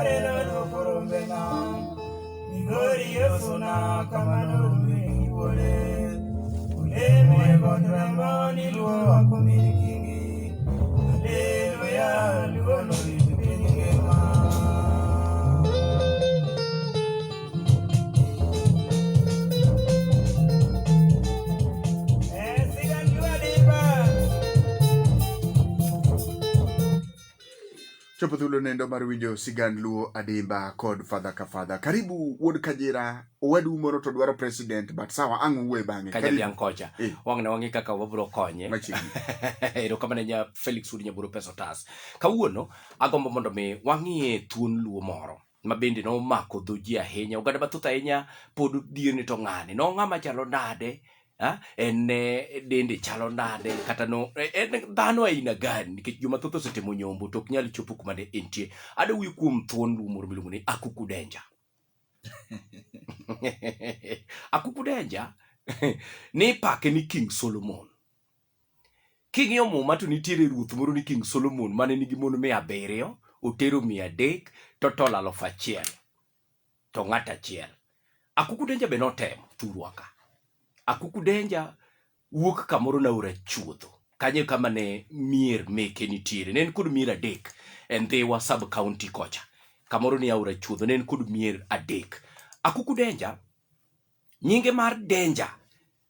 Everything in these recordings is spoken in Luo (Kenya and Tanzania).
Karelo do korombena Migori yosuna kamano miwole Ule me gondrembo ni luo akumini kingi Hallelujah luo no litupinigema Chopo thulo nendo mar winjo sigand luo Adimba kod Father ka Father. Karibu wuod Kajira, owedu moro to dwaro president but sawa ang' uwe bang'e. Kaja biang kocha. Wang na wangi kaka wabro konye. Machigi. Ero kamane nya Felix Udi nyaburo peso tas. Kawuono agombo mondo me wangi thuon luo moro. Mabende no mako dhoji ahinya. Oganda mathoth ahinya pod diene to ng'ane. No ng'ama chalo nade. Ene dende chalo nade kata no en dhano aina gani nikech joma thoth osetimo nyombo to ok nyal chopo kuma ne entie. Ada wuyo kuom thuon luo moro miluongo ni Akuku Denja. Akuku Denja ne pake ni King Solomon. King'iyo muma to nitiere ruoth moro ni King Solomon mane nigi mon 700, otero 300 to tol 1,000 to ng'at achiel. Akuku Denja be notemo thurwaka. Akuku Denja wuok kamoro na ura chuodho. Kanye kama ne mier meke nitiere. Nen kod mier 3 en Dhiwa sub county kocha. Kamoro ni aura chuodho nen kod mier 3. Akuku Denja, nyinge mar Denja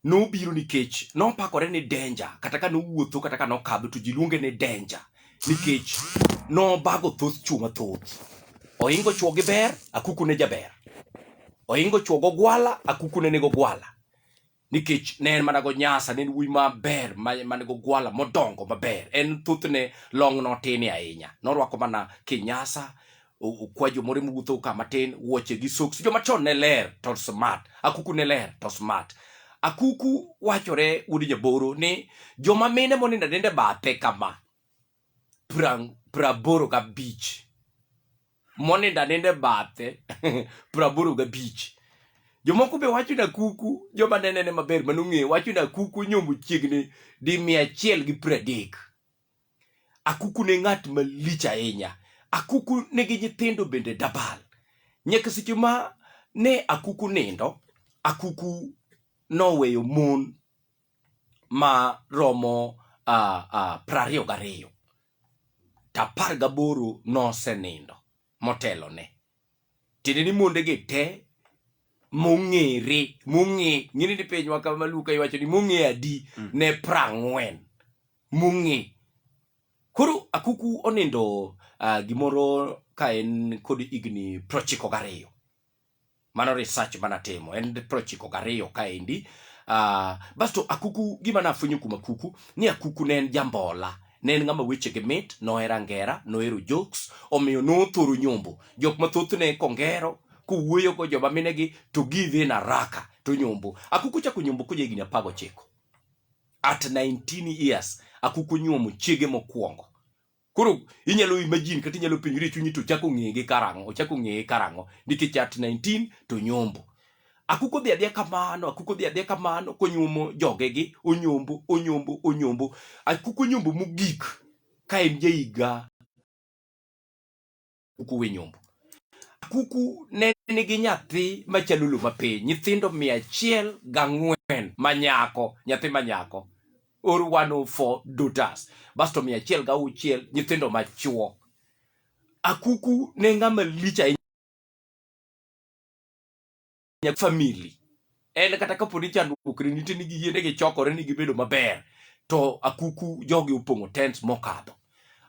no biro nikech no pakore ni Denja kata ka no wuotho kata ka no kadho to ji luonge ni Denja nikech no bago thoth chuma thoth. Oingo chuo gi ber, Akuku ne jaber. Oingo chuo go gwala, Akuku ne nego gwala. Nikech ne en mana go nyasa, ne en wuoyi maber, mane go gwala modongo maber. En thothne long notini ahinya. Norwako mana kinyasa, kwajo moro mowuotho ka matin, wuoche gi socks. Joma chon ne ler to smart. Akuku ne ler to smart. Akuku wachore udi jaboro ni joma mine moninda dende bathe kama 85. Moninda dende bathe 85. Jomoko be wacho na Akuku, joma nene maber manung'e, wacho na Akuku nyombo chiegni di 130. Akuku ne ng'at malich ahinya. Akuku nigi nyithindo bende dabal. Nyaka seche ma ne Akuku nindo, Akuku noweyo mon ma romo 22. Ta 18 nosenindo motelo ne. Tiende ni mondege te mong'ere, ng'ini ni piny waka maluka iwacho ni mong'e adi ne 40. Mong'e. Koro Akuku onindo gimoro ka en kod igni 92. Mano research manatimo, en 92 ka endi. Basto Akuku, gima nafwenyo kuom Akuku, ni Akuku ne en jambola. Ne en ng'ama weche ge mit, nohero ngera, nohero jokes, omiyo nothoro nyombo. Jok mathoth ne kongero, kuwuoyo go joma minegi to give in haraka to nyombo. Akuku chako nyombo koja higni 19. At 19 years, Akuku nyuomo chiege mokwongo. Koro inyalo imagine kata inyalo penjori chunyi to chako ng'ege karango, nikech at 19 to nyombo. Akuku dhi adhiya kamano konyuomo jogegi, onyombo. Akuku nyombo mogik ka en jahiga Akuku we nyombo. Akuku ne nigi nyathi machalulu mapiny, nyithindo 104 manyako, nyathi manyako. Or 104 daughters. Basto 106 nyithindo machuo. Akuku ne ng'ama lich ahinya family. En kata kapo ni chandruok nitie ni giyiende gichokore ni gibedo maber. To Akuku jogi opong'o tent mokadho.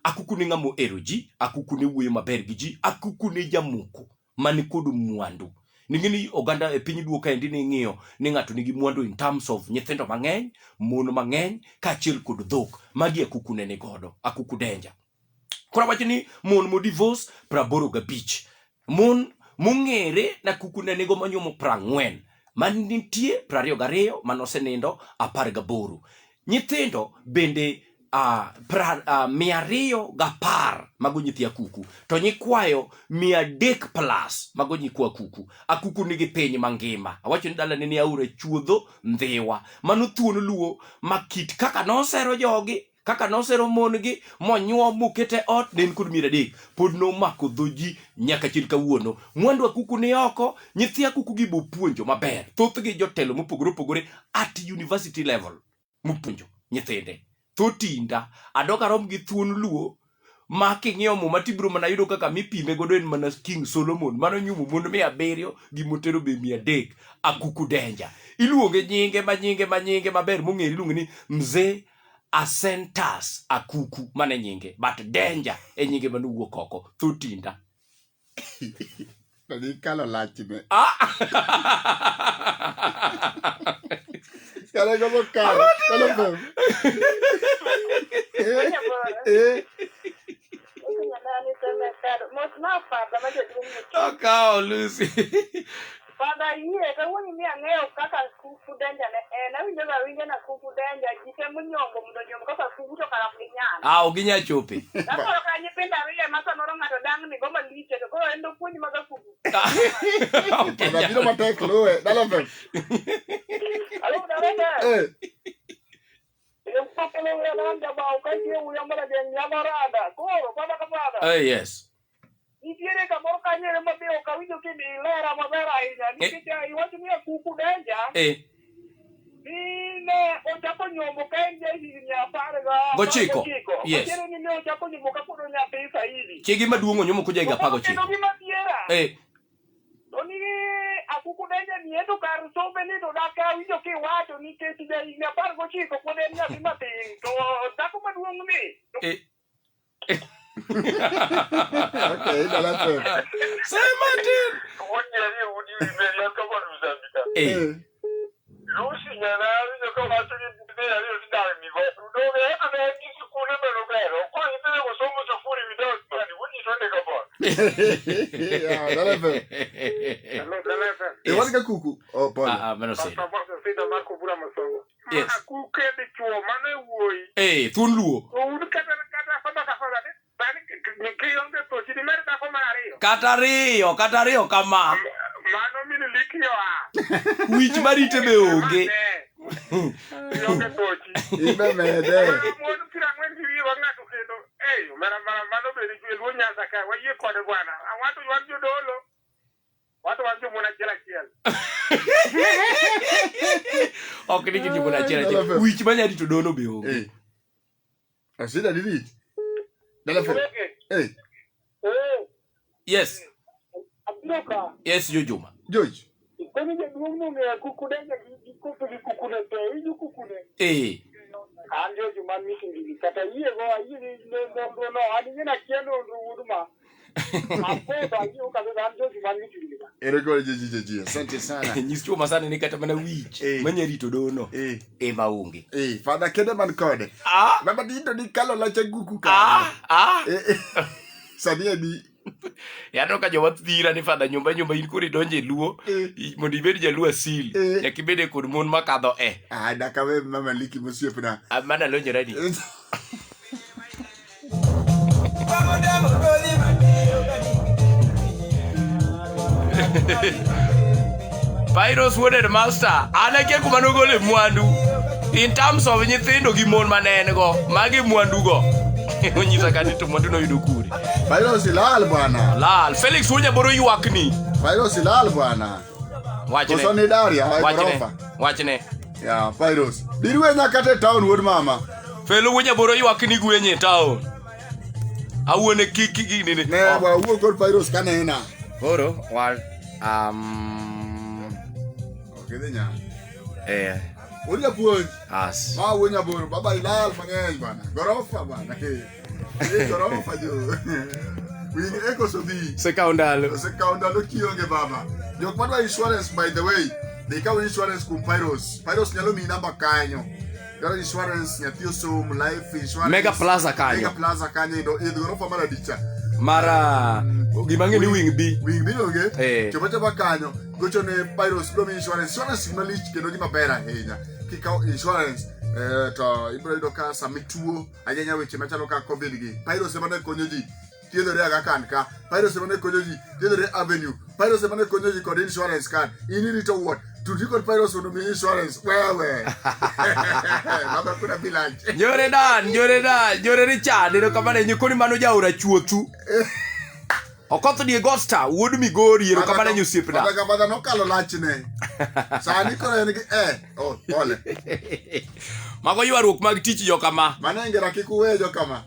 Akuku ne ng'ama ohero ji, Akuku ne wuoyo maber gi ji, Akuku ne jamoko mani kod mwandu. Ningini oganda e piny duo ka endi ni ng'iyo ni ng'ato nigi mwandu in terms of nyithindo mang'eny, mon mang'eny, kaachiel kod dhok. Magi Akuku ne godo, Akuku Denja. Kora wacho ni mon mo divorce 85. Mon mong'ere na Akuku ne nigo manyuomo 40. Man nitie 22 manosenindo 18. Nyithindo bende 210 mago nyithi Akuku. To nyikwayo 300 plus mago nyikwa Akuku. Akuku nigi piny mangima. Awacho ni dala ni aura chuodho Dhiwa. Mano thuon luo makit kaka nosero jogi kaka nosero mon gi monyuo mukete ot nen kod mier adek pod nomako dhoji nyaka chil kawuono mwandu akuku ni oko nyithi akuku gi bopuonjo maber thoth gi jotelo mopogore opogore at university level mopuonjo nyithinde thotinda adoka rom gi thuon luo ma king'iyo mo matibro mana yudo kaka mipime godo en mana King Solomon mano nyumo mon 700 gi motero be 300 akuku denja iluonge nyinge maber mong'ere iluonge ni Mzee Asentas akuku mane nyinge but danger e nyinge manuwuok oko thotinda Tadi kalo lachime. Kalau kamu kalau bem. Kau Lucy. Pada iya, kalau ni angeo kaka kuku danja na winja na kuku danja jike munyongo kaka kuku to kala pinyana. Uginya chope. Kalau kanya penda ria masa norong ngato dang ni goma liche ko endo kunyi maga kuku. Pada bila mata keluar dalam bem. Halo darega. Yang pakelo ya nanda bau kai yang mala den yamarada. Ko pada kapada. Yes. Ikiere kamoro kanyere mabeo kawinjo kini lera mabera ahinya nikech iwachoni kuku denja ine ochako nyombo ka en jahigni 9 yes ochere ni ne ochako nyombo ka pod onyathi saidi chigi maduong' onyomo ko jahigni 19 kendo gima diera to ni akuku denja ni eto kar sombe ni to daka winjo kiwacho nikech jahigni 19 pod en nyathi matin to dhako maduong' ni Okay, dalam tu. Saya Martin. Onyeri udi beri ka bonu zambika. Lucy nyana ni ko watu ni beri ali ndani ni go. Ndo be ana ni sikule mero bero. Kwa hiyo ko somo safuri video ni wuni twende ka bo. Ya, dalam tu. Ewan ka kuku. Oh, pole. Menos sei. Sita Marco Bura Masongo. Yes. Kuku ke de chuo mane woi. Thun luo. Udi kata fada Kata rio kama. Mano mini likio Wich marite be onge. Yonge tochi. Ibe mede. Monu kira ngwendi wiwa ngatu kendo. Mara mano be likio nyanza ka waye kode bwana. Watu wanjo dolo. Watu wanjo mwana jela kiel. Ok niki mwana jela kiel. Wich manyadi to dono be onge. Asida dili. Dalam tu. Yes. Abdoka. Yes, Jojuma. George. Kwani je dumu ne kukudenga kuku kukune te iju kukune. Anjo juma miki kata iye go ayi no ani na kieno nduruma. Hapo baji ukaza anjo juma miki. Ereko jeje. Asante sana. Nyisichuma sana ni kata mana wich. Manyarito dono. Eva unge. Father Kedeman kode. Baba dito ni kalo la chaguku ka. Sania ni Yano ka jowath dhira ni fadha nyumba in kuri donje luo mondo ibed jaluo asil nyaka ibede kod mon makadho daka we mama liki mosiepna mana lonjera ni Pyros Wooded Master anake kuma nogole mwandu in terms of nyithindo gi mon manene go magi mwandu go onyisa kanito mwandu no yudo kuri Pyros lal bwana lal Felix Wunya boro yuakni Pyros lal bwana wachne kosoni daria wachne ya Pyros dirwe nyakate town wood mama Felo Wunya boro yuakni gwenye town awone kiki nini ne wa wuo kod Pyros kanena boro wal okidenya Ulia puonj. As. Ma wunya boro baba ilal mang'eny bana. Gorofa bana. Gorofa jo. Wingi eko sobi. Sekaundalo kionge baba. Jok madwa insurance by the way. They kawo insurance kum Pyros. Pyros nyalo mi namba kanyo. Garo insurance nyatio som life insurance. Mega Plaza kanyo do gorofa mara dicha. Mara gimang'e ni wing B oge. Chopa kanyo. Gocho ne Pyros Promi insurance malich kendo gima bera ahinya. Kikaw insurance to ibro yudo ka samituo anyanya weche machalo ka COVID gi. Pyros ema ne konyo ji. Thiedhore aga kan ka. Pyros ema ne konyo ji. Thiedhore Avenue. Pyros ema ne konyo ji kod insurance card. Inirito what? Tuti kod Piros mondo mi insurance wewe. Baba kuna bilanje. Jore Richard ero kamane nyikoni mano jaura chuothu. Okotho die Gosta wuod Migori ero kamane nyusiepna. Baba no kalo lachne. Sani koro en gi ole. Mago ywaruok mag tich jo kama. Mane ngera kikuwe jo kama.